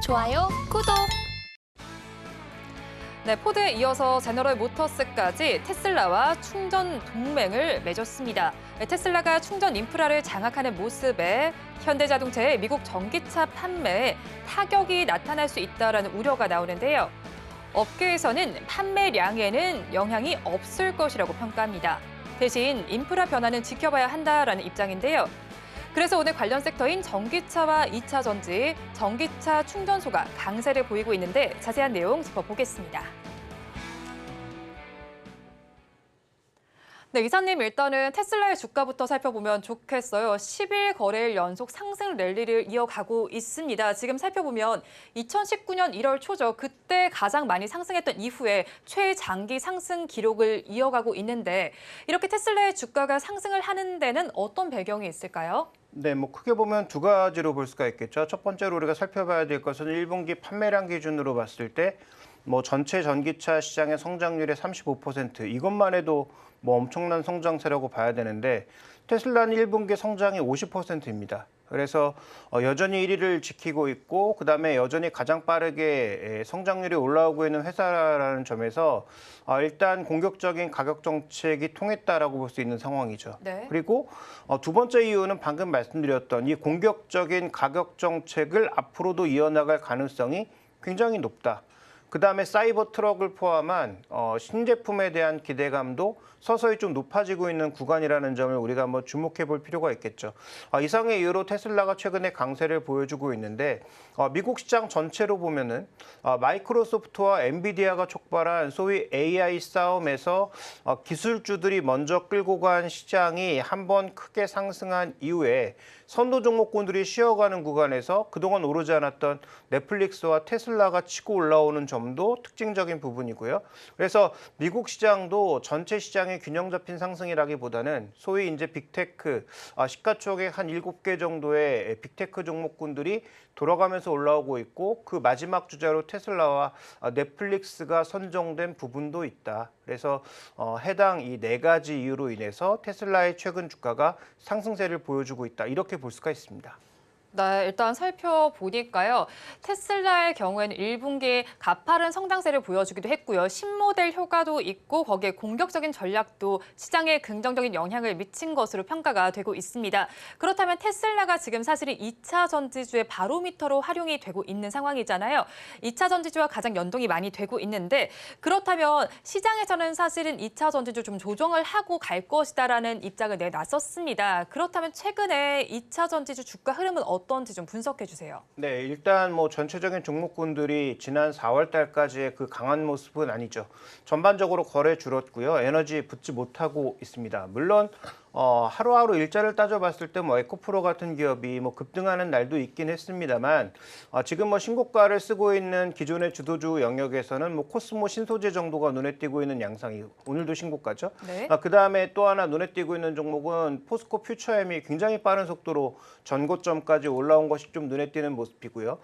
좋아요, 구독! 네, 포드에 이어서 제너럴 모터스까지 테슬라와 충전 동맹을 맺었습니다. 네, 테슬라가 충전 인프라를 장악하는 모습에 현대자동차의 미국 전기차 판매에 타격이 나타날 수 있다는 우려가 나오는데요. 업계에서는 판매량에는 영향이 없을 것이라고 평가합니다. 대신 인프라 변화는 지켜봐야 한다라는 입장인데요. 그래서 오늘 관련 섹터인 전기차와 2차 전지, 전기차 충전소가 강세를 보이고 있는데 자세한 내용 짚어보겠습니다. 네, 이사님 일단은 테슬라의 주가부터 살펴보면 좋겠어요. 10일 거래일 연속 상승 랠리를 이어가고 있습니다. 지금 살펴보면 2019년 1월 초죠. 그때 가장 많이 상승했던 이후에 최장기 상승 기록을 이어가고 있는데 이렇게 테슬라의 주가가 상승을 하는 데는 어떤 배경이 있을까요? 네, 크게 보면 두 가지로 볼 수가 있겠죠. 첫 번째로 우리가 살펴봐야 될 것은 1분기 판매량 기준으로 봤을 때 전체 전기차 시장의 성장률의 35%, 이것만 해도 엄청난 성장세라고 봐야 되는데 테슬라는 1분기 성장이 50%입니다. 그래서 여전히 1위를 지키고 있고 그다음에 여전히 가장 빠르게 성장률이 올라오고 있는 회사라는 점에서 일단 공격적인 가격 정책이 통했다라고 볼 수 있는 상황이죠. 네. 그리고 두 번째 이유는 방금 말씀드렸던 이 공격적인 가격 정책을 앞으로도 이어나갈 가능성이 굉장히 높다. 그다음에 사이버 트럭을 포함한 신제품에 대한 기대감도 서서히 좀 높아지고 있는 구간이라는 점을 우리가 한번 주목해 볼 필요가 있겠죠. 이상의 이유로 테슬라가 최근에 강세를 보여주고 있는데 미국 시장 전체로 보면은 마이크로소프트와 엔비디아가 촉발한 소위 AI 싸움에서 기술주들이 먼저 끌고 간 시장이 한번 크게 상승한 이후에 선도 종목군들이 쉬어가는 구간에서 그동안 오르지 않았던 넷플릭스와 테슬라가 치고 올라오는 점도 특징적인 부분이고요. 그래서 미국 시장도 전체 시장의 균형 잡힌 상승이라기보다는 소위 이제 빅테크, 시가총액 한 7개 정도의 빅테크 종목군들이 돌아가면서 올라오고 있고 그 마지막 주자로 테슬라와 넷플릭스가 선정된 부분도 있다. 그래서 해당 이 네 가지 이유로 인해서 테슬라의 최근 주가가 상승세를 보여주고 있다. 이렇게 볼 수가 있습니다. 네, 일단 살펴보니까요. 테슬라의 경우에는 1분기에 가파른 성장세를 보여주기도 했고요. 신모델 효과도 있고 거기에 공격적인 전략도 시장에 긍정적인 영향을 미친 것으로 평가가 되고 있습니다. 그렇다면 테슬라가 지금 사실은 2차 전지주의 바로미터로 활용이 되고 있는 상황이잖아요. 2차 전지주와 가장 연동이 많이 되고 있는데 그렇다면 시장에서는 사실은 2차 전지주 좀 조정을 하고 갈 것이다라는 입장을 내놨었습니다. 그렇다면 최근에 2차 전지주 주가 흐름은 어떤지 좀 분석해 주세요. 네, 일단 전체적인 종목군들이 지난 4월 달까지의 그 강한 모습은 아니죠. 전반적으로 거래 줄었고요. 에너지 붙지 못하고 있습니다. 물론 하루하루 일자를 따져봤을 때 에코프로 같은 기업이 급등하는 날도 있긴 했습니다만 지금 신고가를 쓰고 있는 기존의 주도주 영역에서는 코스모 신소재 정도가 눈에 띄고 있는 양상이 오늘도 신고가죠. 네. 그다음에 또 하나 눈에 띄고 있는 종목은 포스코 퓨처엠이 굉장히 빠른 속도로 전고점까지 올라온 것이 좀 눈에 띄는 모습이고요.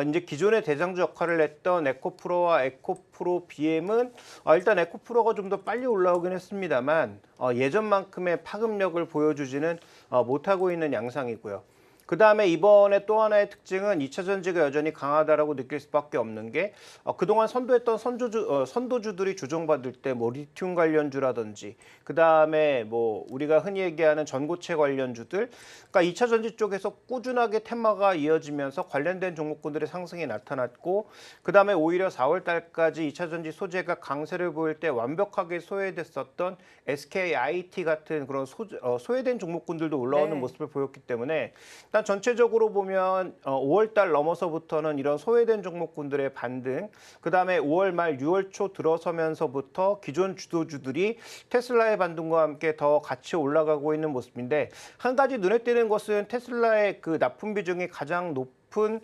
이제 기존의 대장주 역할을 했던 에코프로와 에코프로 BM은 일단 에코프로가 좀 더 빨리 올라오긴 했습니다만 예전만큼의 파급력을 보여주지는 못하고 있는 양상이고요. 그다음에 이번에 또 하나의 특징은 2차 전지가 여전히 강하다라고 느낄 수밖에 없는 게 그동안 선도했던 선도주들이 조정받을 때 리튬 관련주라든지 그다음에 우리가 흔히 얘기하는 전고체 관련주들 그러니까 2차 전지 쪽에서 꾸준하게 테마가 이어지면서 관련된 종목군들의 상승이 나타났고 그다음에 오히려 4월 달까지 2차 전지 소재가 강세를 보일 때 완벽하게 소외됐었던 SKIT 같은 그런 소외된 종목군들도 올라오는 네. 모습을 보였기 때문에 일단 전체적으로 보면 5월 달 넘어서부터는 이런 소외된 종목군들의 반등, 그다음에 5월 말 6월 초 들어서면서부터 기존 주도주들이 테슬라의 반등과 함께 더 같이 올라가고 있는 모습인데 한 가지 눈에 띄는 것은 테슬라의 그 납품 비중이 가장 높은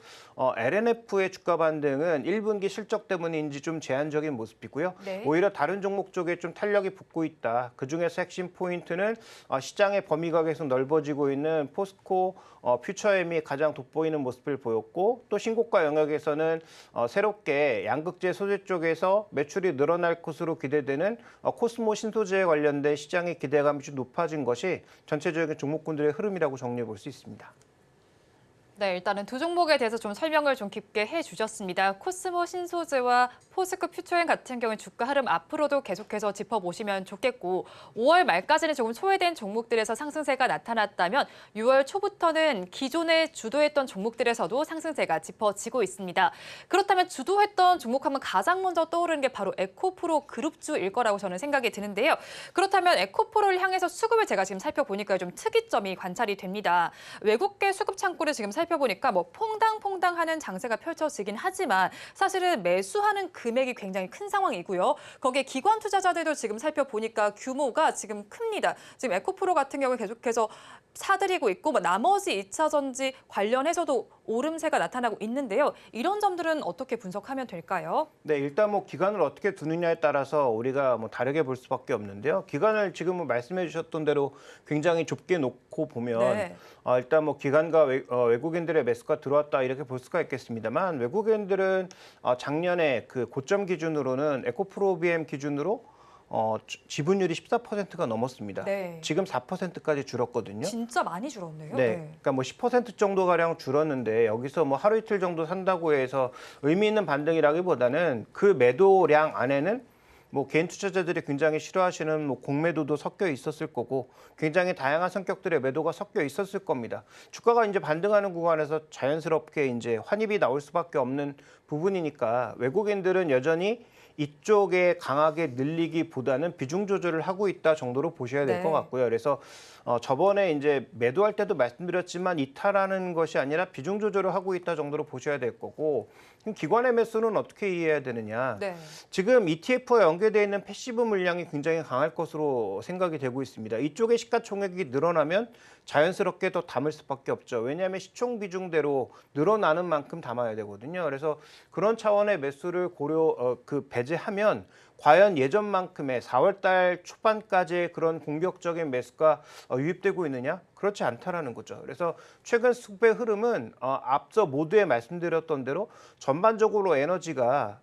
LNF의 주가 반등은 1분기 실적 때문인지 좀 제한적인 모습이고요. 네. 오히려 다른 종목 쪽에 좀 탄력이 붙고 있다. 그중에서 핵심 포인트는 시장의 범위가 계속 넓어지고 있는 포스코 퓨처엠이 가장 돋보이는 모습을 보였고 또 신고가 영역에서는 새롭게 양극재 소재 쪽에서 매출이 늘어날 것으로 기대되는 코스모 신소재에 관련된 시장의 기대감이 좀 높아진 것이 전체적인 종목군들의 흐름이라고 정리해 볼 수 있습니다. 네, 일단은 두 종목에 대해서 좀 설명을 좀 깊게 해주셨습니다. 코스모 신소재와 포스코 퓨처엔 같은 경우는 주가 흐름 앞으로도 계속해서 짚어보시면 좋겠고 5월 말까지는 조금 소외된 종목들에서 상승세가 나타났다면 6월 초부터는 기존에 주도했던 종목들에서도 상승세가 짚어지고 있습니다. 그렇다면 주도했던 종목하면 가장 먼저 떠오르는 게 바로 에코프로 그룹주일 거라고 저는 생각이 드는데요. 그렇다면 에코프로를 향해서 수급을 제가 지금 살펴보니까 좀 특이점이 관찰이 됩니다. 외국계 수급 창구를 지금 살펴보니까 뭐 퐁당퐁당하는 장세가 펼쳐지긴 하지만 사실은 매수하는 금액이 굉장히 큰 상황이고요. 거기에 기관 투자자들도 지금 살펴보니까 규모가 지금 큽니다. 지금 에코프로 같은 경우에 계속해서 사들이고 있고 뭐 나머지 2차 전지 관련해서도 오름세가 나타나고 있는데요. 이런 점들은 어떻게 분석하면 될까요? 네, 일단 뭐 기간을 어떻게 두느냐에 따라서 우리가 뭐 다르게 볼 수밖에 없는데요. 기간을 지금 뭐 말씀해 주셨던 대로 굉장히 좁게 놓고 보면 네. 일단 뭐 기관과 외국인들의 매수가 들어왔다 이렇게 볼 수가 있겠습니다만 외국인들은 작년에 그 고점 기준으로는 에코프로비엠 기준으로 지분율이 14%가 넘었습니다. 네. 지금 4%까지 줄었거든요. 진짜 많이 줄었네요. 네, 그러니까 뭐 10% 정도 가량 줄었는데 여기서 뭐 하루 이틀 정도 산다고 해서 의미 있는 반등이라기보다는 그 매도량 안에는 뭐 개인 투자자들이 굉장히 싫어하시는 뭐 공매도도 섞여 있었을 거고 굉장히 다양한 성격들의 매도가 섞여 있었을 겁니다. 주가가 이제 반등하는 구간에서 자연스럽게 이제 환입이 나올 수밖에 없는 부분이니까 외국인들은 여전히 이쪽에 강하게 늘리기보다는 비중 조절을 하고 있다 정도로 보셔야 될 것 네. 같고요. 그래서 저번에 이제 매도할 때도 말씀드렸지만 이탈하는 것이 아니라 비중 조절을 하고 있다 정도로 보셔야 될 거고 그럼 기관의 매수는 어떻게 이해해야 되느냐? 네. 지금 ETF와 연계되어 있는 패시브 물량이 굉장히 강할 것으로 생각이 되고 있습니다. 이쪽의 시가총액이 늘어나면 자연스럽게 더 담을 수밖에 없죠. 왜냐하면 시총 비중대로 늘어나는 만큼 담아야 되거든요. 그래서 그런 차원의 매수를 배제하면 과연 예전만큼의 4월 달 초반까지의 그런 공격적인 매수가 유입되고 있느냐? 그렇지 않다라는 거죠. 그래서 최근 수급의 흐름은 앞서 모두에 말씀드렸던 대로 전반적으로 에너지가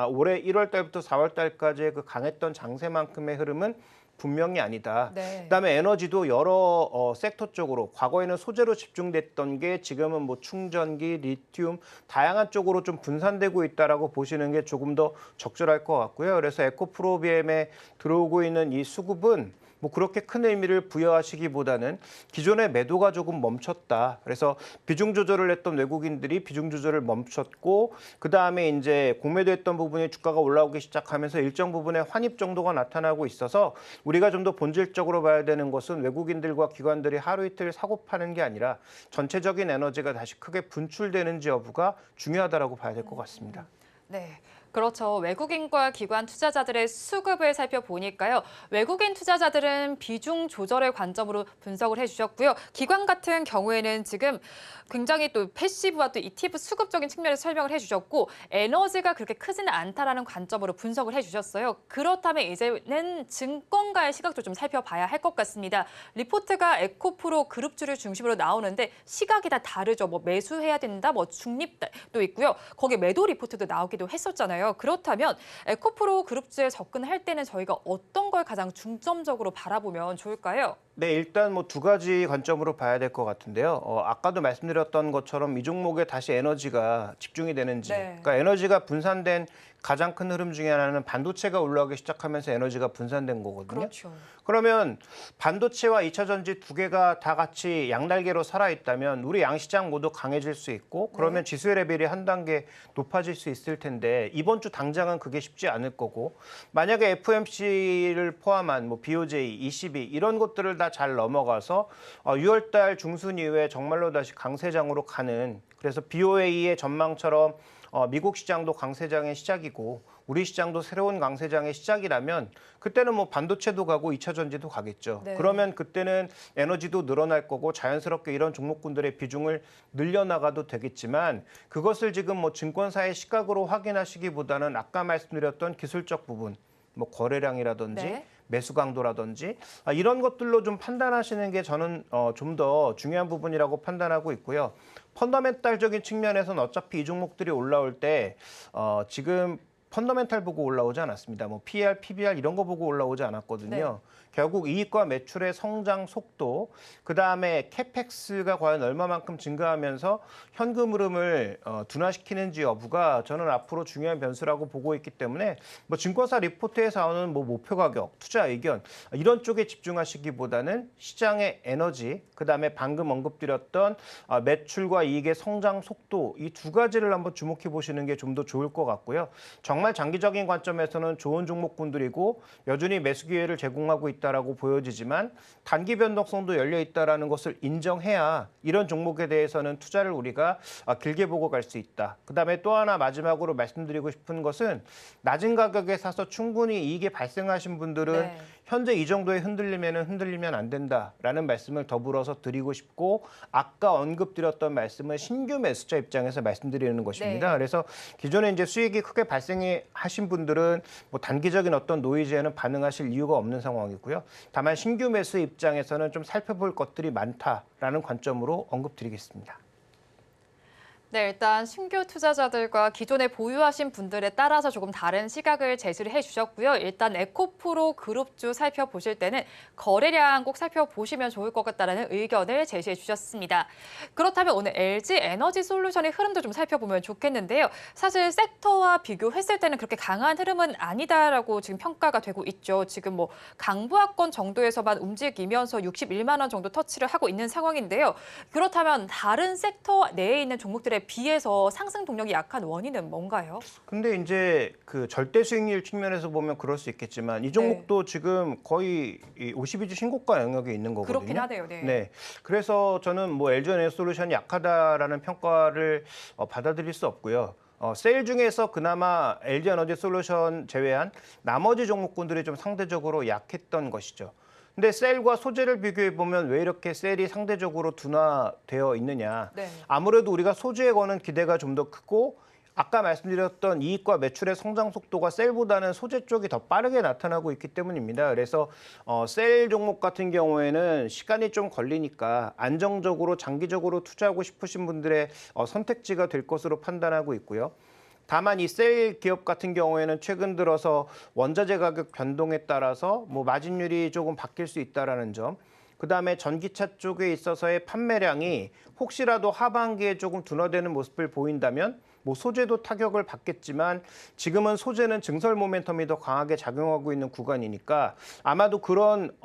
올해 1월 달부터 4월 달까지의 그 강했던 장세만큼의 흐름은 분명히 아니다. 네. 그다음에 에너지도 여러 섹터 쪽으로 과거에는 소재로 집중됐던 게 지금은 뭐 충전기, 리튬 다양한 쪽으로 좀 분산되고 있다라고 보시는 게 조금 더 적절할 것 같고요. 그래서 에코프로비엠에 들어오고 있는 이 수급은 뭐 그렇게 큰 의미를 부여하시기보다는 기존의 매도가 조금 멈췄다. 그래서 비중 조절을 했던 외국인들이 비중 조절을 멈췄고 그다음에 이제 공매도했던 부분이 주가가 올라오기 시작하면서 일정 부분의 환입 정도가 나타나고 있어서 우리가 좀 더 본질적으로 봐야 되는 것은 외국인들과 기관들이 하루 이틀 사고 파는 게 아니라 전체적인 에너지가 다시 크게 분출되는지 여부가 중요하다라고 봐야 될 것 같습니다. 네. 그렇죠. 외국인과 기관 투자자들의 수급을 살펴보니까요. 외국인 투자자들은 비중 조절의 관점으로 분석을 해주셨고요. 기관 같은 경우에는 지금 굉장히 또 패시브와 또 ETF 수급적인 측면에서 설명을 해주셨고 에너지가 그렇게 크지는 않다라는 관점으로 분석을 해주셨어요. 그렇다면 이제는 증권가의 시각도 좀 살펴봐야 할 것 같습니다. 리포트가 에코프로 그룹주를 중심으로 나오는데 시각이 다 다르죠. 뭐 매수해야 된다, 뭐 중립도 있고요. 거기에 매도 리포트도 나오기도 했었잖아요. 그렇다면 에코프로 그룹주에 접근할 때는 저희가 어떤 걸 가장 중점적으로 바라보면 좋을까요? 네, 일단 뭐 두 가지 관점으로 봐야 될 것 같은데요. 아까도 말씀드렸던 것처럼 이 종목에 다시 에너지가 집중이 되는지, 네. 그러니까 에너지가 분산된 가장 큰 흐름 중에 하나는 반도체가 올라오기 시작하면서 에너지가 분산된 거거든요. 그렇죠. 그러면 반도체와 2차 전지 두 개가 다 같이 양날개로 살아있다면 우리 양시장 모두 강해질 수 있고 그러면 지수의 레벨이 한 단계 높아질 수 있을 텐데 이번 주 당장은 그게 쉽지 않을 거고 만약에 FOMC를 포함한 뭐 BOJ, ECB 이런 것들을 다 잘 넘어가서 6월 달 중순 이후에 정말로 다시 강세장으로 가는 그래서 BOA의 전망처럼 미국 시장도 강세장의 시작이고 우리 시장도 새로운 강세장의 시작이라면 그때는 뭐 반도체도 가고 2차 전지도 가겠죠. 네. 그러면 그때는 에너지도 늘어날 거고 자연스럽게 이런 종목군들의 비중을 늘려나가도 되겠지만 그것을 지금 뭐 증권사의 시각으로 확인하시기보다는 아까 말씀드렸던 기술적 부분 뭐 거래량이라든지 네. 매수 강도라든지 이런 것들로 좀 판단하시는 게 저는 좀 더 중요한 부분이라고 판단하고 있고요. 펀더멘탈적인 측면에서는 어차피 이 종목들이 올라올 때 지금 펀더멘탈 보고 올라오지 않았습니다. 뭐 PER, PBR 이런 거 보고 올라오지 않았거든요. 네. 결국 이익과 매출의 성장 속도, 그다음에 캐펙스가 과연 얼마만큼 증가하면서 현금 흐름을 둔화시키는지 여부가 저는 앞으로 중요한 변수라고 보고 있기 때문에 뭐 증권사 리포트에서 나오는 뭐 목표 가격, 투자 의견 이런 쪽에 집중하시기보다는 시장의 에너지, 그다음에 방금 언급드렸던 매출과 이익의 성장 속도 이 두 가지를 한번 주목해 보시는 게 좀 더 좋을 것 같고요. 정말 장기적인 관점에서는 좋은 종목군들이고 여전히 매수 기회를 제공하고 있다라고 보여지지만 단기 변동성도 열려 있다라는 것을 인정해야 이런 종목에 대해서는 투자를 우리가 길게 보고 갈 수 있다. 그다음에 또 하나 마지막으로 말씀드리고 싶은 것은 낮은 가격에 사서 충분히 이익이 발생하신 분들은 네. 현재 이 정도의 흔들리면 안 된다라는 말씀을 더불어서 드리고 싶고 아까 언급드렸던 말씀은 신규 매수자 입장에서 말씀드리는 것입니다. 네. 그래서 기존에 이제 수익이 크게 발생하신 분들은 뭐 단기적인 어떤 노이즈에는 반응하실 이유가 없는 상황이고요. 다만 신규 매수 입장에서는 좀 살펴볼 것들이 많다라는 관점으로 언급드리겠습니다. 네, 일단 신규 투자자들과 기존에 보유하신 분들에 따라서 조금 다른 시각을 제시를 해주셨고요. 일단 에코프로 그룹주 살펴보실 때는 거래량 꼭 살펴보시면 좋을 것 같다는 의견을 제시해 주셨습니다. 그렇다면 오늘 LG 에너지 솔루션의 흐름도 좀 살펴보면 좋겠는데요. 사실 섹터와 비교했을 때는 그렇게 강한 흐름은 아니다라고 지금 평가가 되고 있죠. 지금 뭐 강부하권 정도에서만 움직이면서 61만 원 정도 터치를 하고 있는 상황인데요. 그렇다면 다른 섹터 내에 있는 종목들의 비해서 상승 동력이 약한 원인은 뭔가요? 근데 이제 그 절대 수익률 측면에서 보면 그럴 수 있겠지만 이 종목도 지금 거의 52주 신고가 영역에 있는 거거든요. 그렇긴 하네요. 네. 네. 그래서 저는 뭐 LG 에너지솔루션이 약하다라는 평가를 받아들일 수 없고요. 세일 중에서 그나마 LG 에너지솔루션 제외한 나머지 종목군들이 좀 상대적으로 약했던 것이죠. 근데 셀과 소재를 비교해 보면 왜 이렇게 셀이 상대적으로 둔화되어 있느냐? 네. 아무래도 우리가 소재에 거는 기대가 좀 더 크고 아까 말씀드렸던 이익과 매출의 성장 속도가 셀보다는 소재 쪽이 더 빠르게 나타나고 있기 때문입니다. 그래서 셀 종목 같은 경우에는 시간이 좀 걸리니까 안정적으로 장기적으로 투자하고 싶으신 분들의 선택지가 될 것으로 판단하고 있고요. 다만 이 셀 기업 같은 경우에는 최근 들어서 원자재 가격 변동에 따라서 뭐 마진율이 조금 바뀔 수 있다라는 점. 그다음에 전기차 쪽에 있어서의 판매량이 혹시라도 하반기에 조금 둔화되는 모습을 보인다면 뭐 소재도 타격을 받겠지만 지금은 소재는 증설 모멘텀이 더 강하게 작용하고 있는 구간이니까 아마도 그런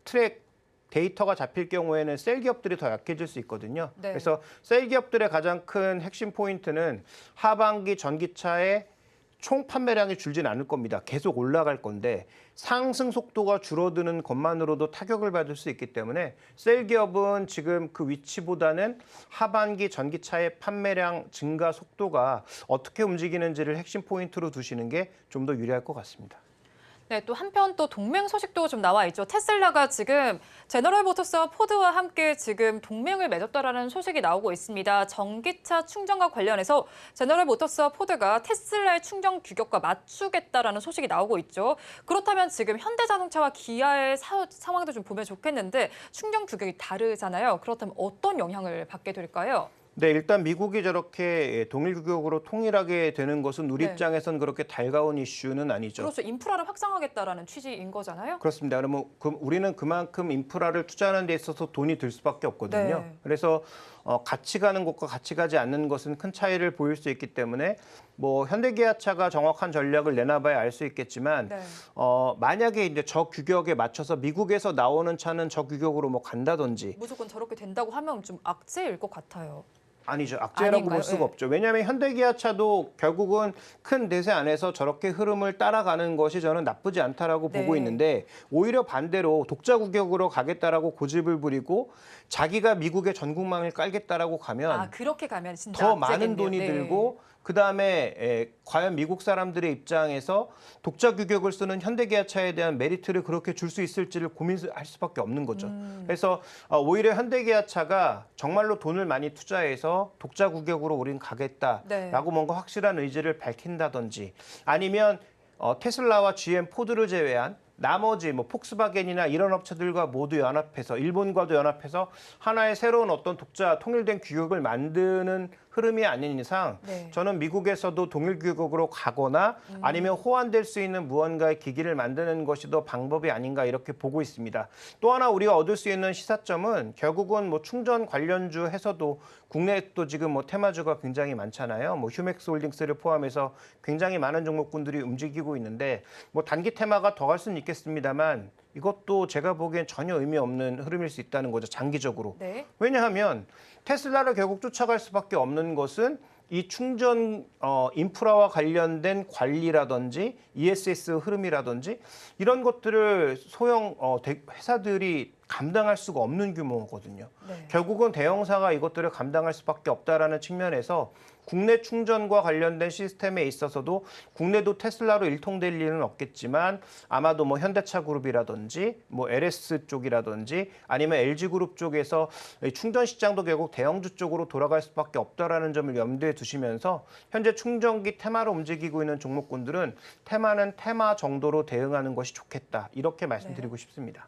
트랙 데이터가 잡힐 경우에는 셀 기업들이 더 약해질 수 있거든요. 네. 그래서 셀 기업들의 가장 큰 핵심 포인트는 하반기 전기차의 총 판매량이 줄진 않을 겁니다. 계속 올라갈 건데 상승 속도가 줄어드는 것만으로도 타격을 받을 수 있기 때문에 셀 기업은 지금 그 위치보다는 하반기 전기차의 판매량 증가 속도가 어떻게 움직이는지를 핵심 포인트로 두시는 게 좀 더 유리할 것 같습니다. 네, 또 한편 또 동맹 소식도 좀 나와 있죠. 테슬라가 지금 제너럴 모터스와 포드와 함께 지금 동맹을 맺었다라는 소식이 나오고 있습니다. 전기차 충전과 관련해서 제너럴 모터스와 포드가 테슬라의 충전 규격과 맞추겠다라는 소식이 나오고 있죠. 그렇다면 지금 현대자동차와 기아의 상황도 좀 보면 좋겠는데 충전 규격이 다르잖아요. 그렇다면 어떤 영향을 받게 될까요? 네, 일단 미국이 저렇게 동일 규격으로 통일하게 되는 것은 우리 네. 입장에선 그렇게 달가운 이슈는 아니죠. 그렇죠. 인프라를 확장하겠다라는 취지인 거잖아요. 그렇습니다. 그러면 우리는 그만큼 인프라를 투자하는 데 있어서 돈이 들 수밖에 없거든요. 네. 그래서 같이 가는 것과 같이 가지 않는 것은 큰 차이를 보일 수 있기 때문에 뭐 현대기아차가 정확한 전략을 내놔봐야 알 수 있겠지만 네. 만약에 이제 저 규격에 맞춰서 미국에서 나오는 차는 저 규격으로 뭐 간다든지 무조건 저렇게 된다고 하면 좀 악재일 것 같아요. 아니죠. 악재라고 아닌가요? 볼 수가 네. 없죠. 왜냐하면 현대기아차도 결국은 큰 대세 안에서 저렇게 흐름을 따라가는 것이 저는 나쁘지 않다라고 네. 보고 있는데 오히려 반대로 독자 규격으로 가겠다라고 고집을 부리고 자기가 미국의 전국망을 깔겠다라고 가면 그렇게 가면 진짜 더 많은 악재겠네요. 돈이 네. 들고 그다음에 과연 미국 사람들의 입장에서 독자 규격을 쓰는 현대기아차에 대한 메리트를 그렇게 줄 수 있을지를 고민할 수밖에 없는 거죠. 그래서 오히려 현대기아차가 정말로 돈을 많이 투자해서 독자 규격으로 우린 가겠다라고 네. 뭔가 확실한 의지를 밝힌다든지 아니면 테슬라와 GM, 포드를 제외한 나머지 뭐 폭스바겐이나 이런 업체들과 모두 연합해서 일본과도 연합해서 하나의 새로운 어떤 독자 통일된 규격을 만드는 흐름이 아닌 이상 네. 저는 미국에서도 동일 규격으로 가거나 아니면 호환될 수 있는 무언가의 기기를 만드는 것이 더 방법이 아닌가 이렇게 보고 있습니다. 또 하나 우리가 얻을 수 있는 시사점은 결국은 뭐 충전 관련주 해서도 국내에 또 지금 뭐 테마주가 굉장히 많잖아요. 뭐 휴맥스 홀딩스를 포함해서 굉장히 많은 종목군들이 움직이고 있는데 뭐 단기 테마가 더 갈 수는 있겠습니다만 이것도 제가 보기엔 전혀 의미 없는 흐름일 수 있다는 거죠. 장기적으로. 네. 왜냐하면 테슬라를 결국 쫓아갈 수밖에 없는 것은 이 충전 인프라와 관련된 관리라든지 ESS 흐름이라든지 이런 것들을 소형 회사들이 감당할 수가 없는 규모거든요. 네. 결국은 대형사가 이것들을 감당할 수밖에 없다라는 측면에서 국내 충전과 관련된 시스템에 있어서도 국내도 테슬라로 일통될 일은 없겠지만 아마도 뭐 현대차 그룹이라든지 뭐 LS 쪽이라든지 아니면 LG 그룹 쪽에서 충전 시장도 결국 대형주 쪽으로 돌아갈 수밖에 없다라는 점을 염두에 두시면서 현재 충전기 테마로 움직이고 있는 종목군들은 테마는 테마 정도로 대응하는 것이 좋겠다. 이렇게 말씀드리고 싶습니다.